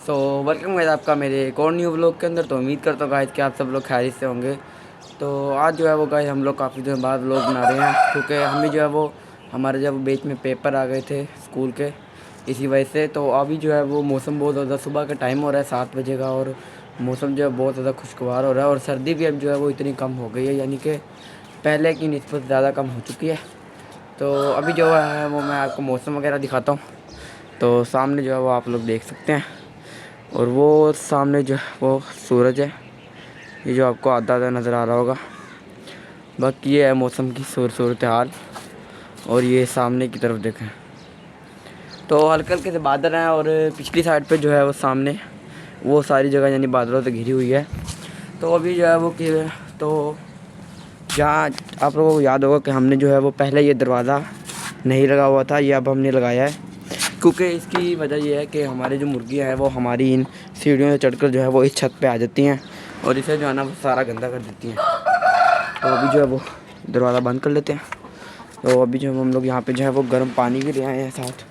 So welcome guys आपका मेरे एक और न्यू व्लॉग के अंदर। तो उम्मीद करता हूँ गाइस कि आप सब लोग खैरियत से होंगे। तो आज जो है वो गाइस हम लोग काफ़ी दिनों बाद व्लॉग बना रहे हैं, क्योंकि हमें जो है वो हमारे जब बीच में पेपर आ गए थे स्कूल के, इसी वजह से। तो अभी जो है वो मौसम बहुत ज़्यादा, सुबह का टाइम हो रहा है 7 बजे का, और मौसम जो है बहुत ज़्यादा खुशगवार हो रहा है, और सर्दी भी अब जो है वो इतनी कम हो गई है, यानी कि पहले की निस्बत ज़्यादा कम हो चुकी है। तो अभी जो है वो मैं आपको मौसम वगैरह दिखाता हूँ। तो सामने जो है वो आप लोग देख सकते हैं, और वो सामने जो है वो सूरज है, ये जो आपको आधा आधा नज़र आ रहा होगा। बाकी ये है मौसम की सूरत हाल। और ये सामने की तरफ देखें तो हल्के हल्के से बादल हैं, और पिछली साइड पे जो है वो सामने वो सारी जगह यानी बादलों से घिरी हुई है। तो अभी जो है वो कि तो जहाँ आप लोगों को याद होगा कि हमने जो है वो पहले ये दरवाज़ा नहीं लगा हुआ था, ये अब हमने लगाया है, क्योंकि इसकी वजह ये है कि हमारे जो मुर्गियाँ हैं वो हमारी इन सीढ़ियों से चढ़कर जो है वो इस छत पे आ जाती हैं, और इसे जो है ना वो सारा गंदा कर देती हैं। तो अभी जो है वो दरवाज़ा बंद कर लेते हैं। तो अभी जो हम लोग यहाँ पे जो है वो गर्म पानी भी ले आए हैं साथ,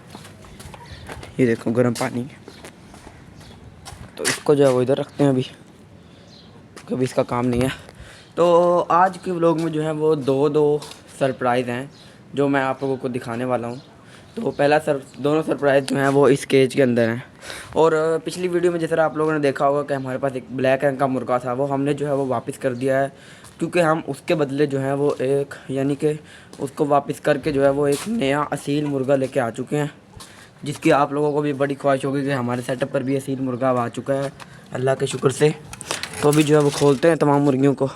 ये देखो गर्म पानी। तो इसको जो है वो इधर रखते हैं अभी, क्योंकि इसका काम नहीं है। तो आज के व्लॉग में जो है वो दो सरप्राइज़ हैं जो मैं आप लोगों को दिखाने वाला हूँ। तो पहला दोनों सरप्राइज़ जो हैं वो इस केज के अंदर हैं। और पिछली वीडियो में जिस तरह आप लोगों ने देखा होगा कि हमारे पास एक ब्लैक रंग का मुर्गा था, वो हमने जो है वो वापस कर दिया है, क्योंकि हम उसके बदले जो है वो एक यानी कि उसको वापस करके जो है वो एक नया असील मुर्गा लेके आ चुके हैं, जिसकी आप लोगों को भी बड़ी ख्वाहिश होगी कि हमारे सेटअप पर भी असील मुर्गा आ चुका है, अल्लाह के शुक्र से। तो अभी जो है वो खोलते हैं तमाम मुर्गियों को।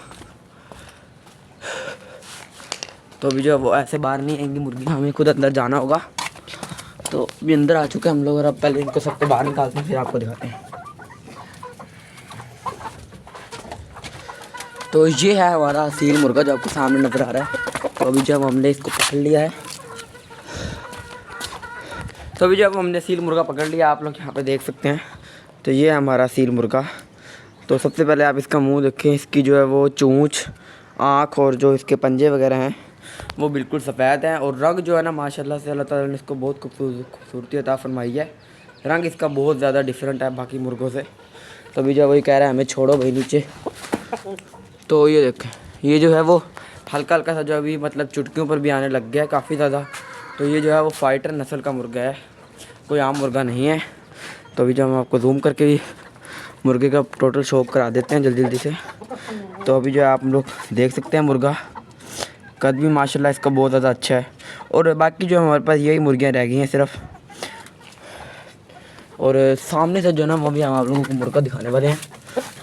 तो अभी जो है वो ऐसे बाहर नहीं आएंगी मुर्गी, हमें खुद अंदर जाना होगा। तो अभी अंदर आ चुके हैं हम लोग, और अब पहले इनको सबको बाहर निकालते हैं, फिर आपको दिखाते हैं। तो ये है हमारा असील मुर्गा जो आपको सामने नज़र आ रहा है। तो अभी जब हमने इसको पकड़ लिया है, तो अभी जब हमने असील मुर्गा पकड़ लिया, आप लोग यहाँ पे देख सकते हैं। तो ये है हमारा असील मुर्गा। तो सबसे पहले आप इसका मुंह देखें, इसकी जो है वो चोंच, आँख और जो इसके पंजे वगैरह हैं वो बिल्कुल सफ़ेद हैं, और रंग जो है ना माशाल्लाह से अल्लाह ताला ने इसको बहुत खूबसूरती अता फरमाई है। रंग इसका बहुत ज़्यादा डिफरेंट है बाकी मुर्गों से। तो अभी जो वही कह रहा है हमें छोड़ो भाई नीचे। तो ये देखें, ये जो है वो हल्का हल्का सा जो अभी मतलब चुटकियों पर भी आने लग गया है काफ़ी ज़्यादा। तो ये जो है वो फाइटर नस्ल का मुर्गा है, कोई आम मुर्गा नहीं है। तो अभी जो हम आपको जूम करके भी मुर्गे का टोटल शो करा देते हैं जल्दी से। तो अभी जो है आप लोग देख सकते हैं मुर्गा कद भी माशाल्लाह इसका बहुत ज़्यादा अच्छा है। और बाकी जो हमारे पास यही मुर्गियाँ रह गई हैं सिर्फ। और सामने से जो है ना वो भी हम आप लोगों को मुर्गा दिखाने वाले हैं।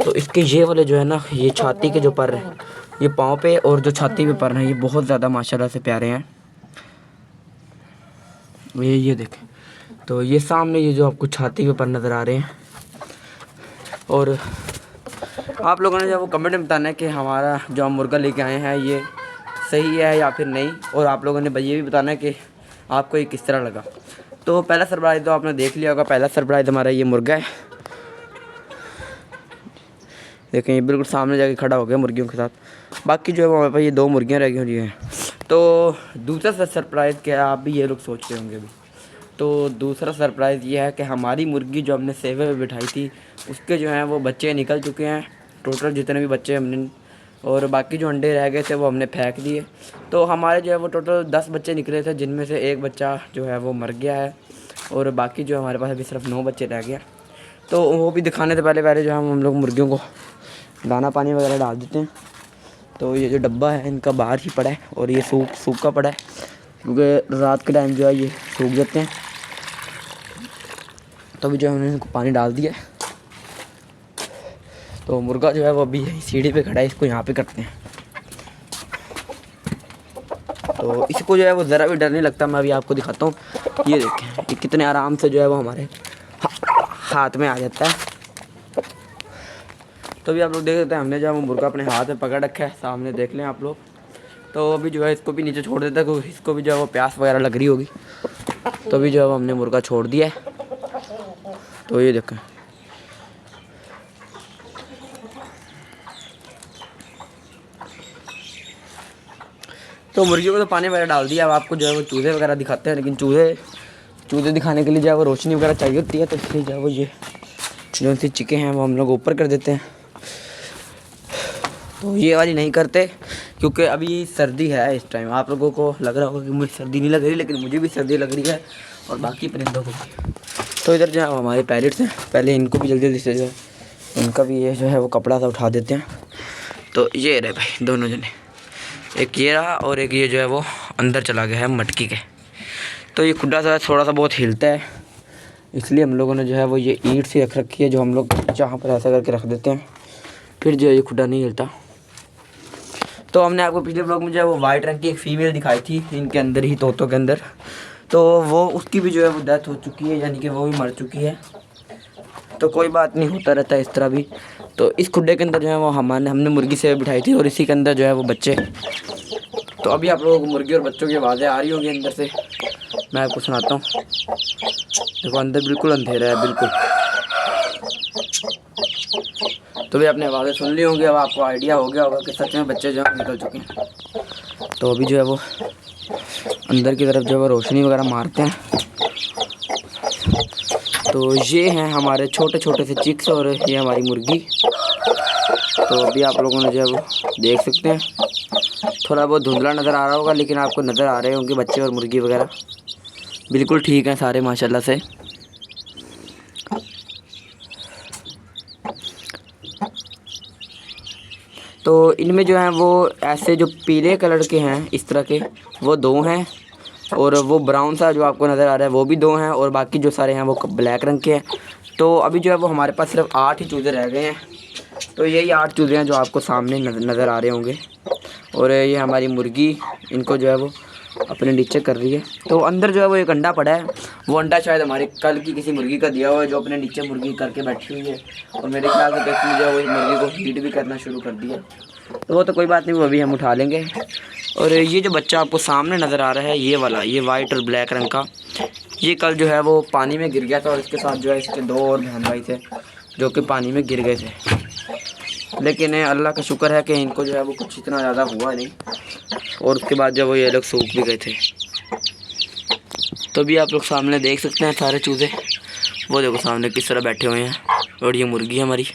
तो इसके ये वाले जो है ना, ये छाती के जो पर हैं, ये पाँव पे और जो छाती पे पर हैं, ये बहुत ज़्यादा माशाल्लाह से प्यारे हैं। ये देखें, तो ये सामने ये जो आपको छाती पे पर नज़र आ रहे हैं। और आप लोगों ने जो वो कमेंट में बताना है कि हमारा जो हम मुर्गा लेके आए हैं ये सही है या फिर नहीं, और आप लोगों ने ये भी बताना है कि आपको ये किस तरह लगा। तो पहला सरप्राइज़ तो आपने देख लिया होगा, पहला सरप्राइज़ हमारा ये मुर्गा है। देखें ये बिल्कुल सामने जाके खड़ा हो गया मुर्गियों के साथ। बाकी जो है वो हमारे पास ये 2 मुर्गियाँ रह गई हैं। तो दूसरा सरप्राइज़ क्या है, आप भी ये लोग सोच रहे होंगे अभी। तो दूसरा सरप्राइज़ ये है कि हमारी मुर्गी जो हमने सेवे में बिठाई थी, उसके जो हैं वो बच्चे निकल चुके हैं, टोटल जितने भी बच्चे हमने, और बाकी जो अंडे रह गए थे वो हमने फेंक दिए। तो हमारे जो है वो टोटल 10 बच्चे निकले थे, जिनमें से एक बच्चा जो है वो मर गया है, और बाकी जो हमारे पास अभी सिर्फ 9 बच्चे रह गए। तो वो भी दिखाने से पहले जो हम लोग मुर्गियों को दाना पानी वगैरह डाल देते हैं। तो ये जो डब्बा है इनका बाहर ही पड़ा है, और ये सूखा पड़ा है, क्योंकि रात के टाइम जो है ये सूख जाते हैं। तो अभी जो हमने इनको पानी डाल दिया है। तो मुर्गा जो है वो अभी सीढ़ी पे खड़ा है, इसको यहाँ पे करते हैं। तो इसको जो है वो ज़रा भी डर नहीं लगता, मैं अभी आपको दिखाता हूँ। ये देखें ये कितने आराम से जो है वो हमारे हाथ में आ जाता है। तो अभी आप लोग देख सकते हैं, हमने जो है वो मुर्गा अपने हाथ में पकड़ रखा है, सामने देख लें आप लोग। तो अभी जो है इसको भी नीचे छोड़ देता है, क्योंकि इसको भी जो है वो प्यास वगैरह लग रही होगी। तो अभी जो है हमने मुर्गा छोड़ दिया है। तो ये देखें, तो मुर्गियों को तो पानी वगैरह डाल दिया। अब आपको जो है वो चूज़े वगैरह दिखाते हैं, लेकिन चूज़े दिखाने के लिए जो है वो रोशनी वगैरह चाहिए होती है, तो इसलिए जो है वो ये जो सी चिकें हैं वो हम लोग ऊपर कर देते हैं। तो ये वाली नहीं करते क्योंकि अभी सर्दी है इस टाइम। आप लोगों को लग रहा होगा कि मुझे सर्दी नहीं लग रही, लेकिन मुझे भी सर्दी लग रही है और बाकी परिंदों को भी। तो इधर जो है हमारे पैरेट्स हैं, पहले इनको भी जल्दी जल्दी से जो है इनका भी ये जो है वो कपड़ा सा उठा देते हैं। तो ये रहे भाई दोनों जने, एक ये रहा और एक ये जो है वो अंदर चला गया है मटकी के। तो ये खुड्डा सा थोड़ा सा बहुत हिलता है, इसलिए हम लोगों ने जो है वो ये ईंट सी रख रखी है, जो हम लोग जहाँ पर ऐसा करके रख देते हैं, फिर जो है ये खुड्डा नहीं हिलता। तो हमने आपको पिछले ब्लॉग में जो है वो वाइट रंग की एक फ़ीमेल दिखाई थी इनके अंदर ही, तोतों के अंदर। तो वो उसकी भी जो है वो डेथ हो चुकी है, यानी कि वो भी मर चुकी है। तो कोई बात नहीं, होता रहता है इस तरह भी। तो इस खुड्डे के अंदर जो है वो हमने मुर्गी से बिठाई थी और इसी के अंदर जो है वो बच्चे। तो अभी आप लोगों को मुर्गी और बच्चों की आवाज़ें आ रही होंगी अंदर से, मैं आपको सुनाता हूँ। देखो अंदर बिल्कुल अंधेरा है, बिल्कुल। तो भी आपने आवाज़ें सुन ली होंगी, अब आपको आइडिया हो गया होगा कि सच में बच्चे जो है निकल चुके हैं। तो अभी जो है वो अंदर की तरफ जो है वो रोशनी वगैरह मारते हैं। तो ये हैं हमारे छोटे छोटे से चिक्स और ये हमारी मुर्गी। तो अभी आप लोगों ने जो है वो देख सकते हैं, थोड़ा बहुत धुंधला नज़र आ रहा होगा, लेकिन आपको नज़र आ रहे होंगे बच्चे और मुर्गी वगैरह बिल्कुल ठीक हैं सारे माशाल्लाह से। तो इनमें जो है वो ऐसे जो पीले कलर के हैं इस तरह के वो 2 हैं, और वो ब्राउन सा जो आपको नज़र आ रहा है वो भी 2 हैं, और बाकी जो सारे हैं वो ब्लैक रंग के हैं। तो अभी जो है वो हमारे पास सिर्फ 8 ही चूज़े रह गए हैं। तो यही 8 चूज़े हैं जो आपको सामने नज़र आ रहे होंगे। और ये हमारी मुर्गी इनको जो है वो अपने नीचे कर रही है। तो अंदर जो है वो एक अंडा पड़ा है, वो अंडा शायद हमारे कल की किसी मुर्गी का दिया हुआ है जो अपने नीचे मुर्गी करके बैठी हुई है, और मेरे ख्याल से किसी जो है वो इस मुर्गी को हीट भी करना शुरू कर दिया। तो वो तो कोई बात नहीं, वो अभी हम उठा लेंगे। और ये जो बच्चा आपको सामने नज़र आ रहा है ये वाला, ये वाइट और ब्लैक रंग का, ये कल जो है वो पानी में गिर गया था, और इसके साथ जो है इसके 2 और बहन भाई थे जो कि पानी में गिर गए थे। लेकिन अल्लाह का शुक्र है कि इनको जो है वो कुछ इतना ज़्यादा हुआ नहीं, और उसके बाद जब वो ये लोग सूख भी गए थे। तो भी आप लोग सामने देख सकते हैं सारे चूज़े, वो देखो सामने किस तरह बैठे हुए हैं, और ये मुर्गी है हमारी।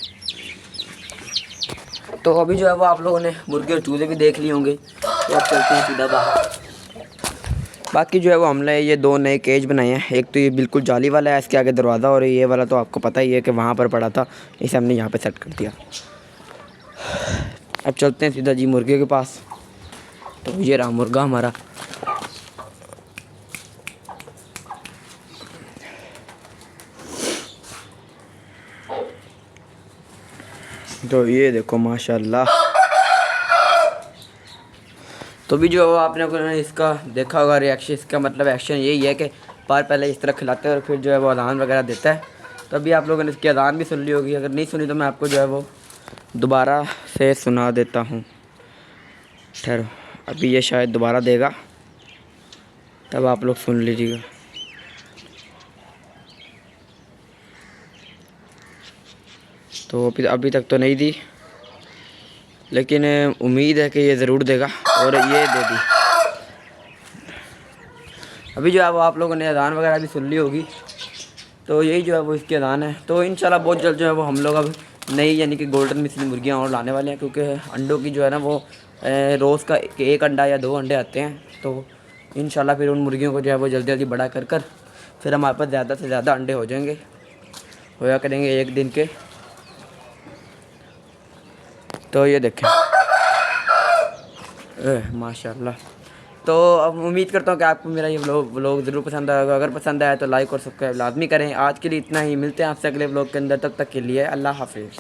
तो अभी जो है वो आप लोगों ने मुर्गी और चूज़े भी देख लिए होंगे, तो आप चलते हैं सीधा बाहर। बाकी जो है वो हमने ये 2 नए केज बनाए हैं। एक तो ये बिल्कुल जाली वाला है, इसके आगे दरवाज़ा, और ये वाला तो आपको पता ही है कि वहाँ पर पड़ा था, इसे हमने यहाँ पे सेट कर दिया। अब चलते हैं सीधा जी मुर्गे के पास। तो ये रहा मुर्गा हमारा। तो ये देखो माशाल्लाह। तो भी जो आपने इसका देखा होगा रिएक्शन, इसका मतलब एक्शन यही है कि पहले इस तरह खिलाते हैं और फिर जो है वो अज़ान वगैरह देता है। तो अभी आप लोगों ने इसकी अज़ान भी सुन ली होगी, अगर नहीं सुनी तो मैं आपको जो है वो दोबारा से सुना देता हूँ। ठहरो, अभी ये शायद दोबारा देगा, तब आप लोग सुन लीजिएगा। तो अभी तक तो नहीं दी, लेकिन उम्मीद है कि ये ज़रूर देगा, और ये दे दी। अभी जो है वो आप लोगों ने अज़ान वगैरह भी सुन ली होगी। तो यही जो है वो इसकी अज़ान है। तो इंशाल्लाह बहुत जल्द जो है वो हम लोग अब नई यानी कि गोल्डन मिसली मुर्गियाँ और लाने वाले हैं, क्योंकि अंडों की जो है ना वो रोज़ का 1 अंडा या 2 अंडे आते हैं। तो इंशाल्लाह फिर उन मुर्गियों को जो है वो जल्दी जल्दी बड़ा कर फिर हमारे पास ज़्यादा से ज़्यादा अंडे हो जाएंगे, होया करेंगे 1 दिन के। तो ये देखें माशाल्लाह। तो अब उम्मीद करता हूँ कि आपको मेरा ये व्लॉग ज़रूर पसंद आएगा। अगर पसंद आया तो लाइक और सब्सक्राइब लाजमी करें। आज के लिए इतना ही, मिलते हैं आपसे अगले व्लॉग के अंदर। तब तक के लिए अल्लाह हाफिज़।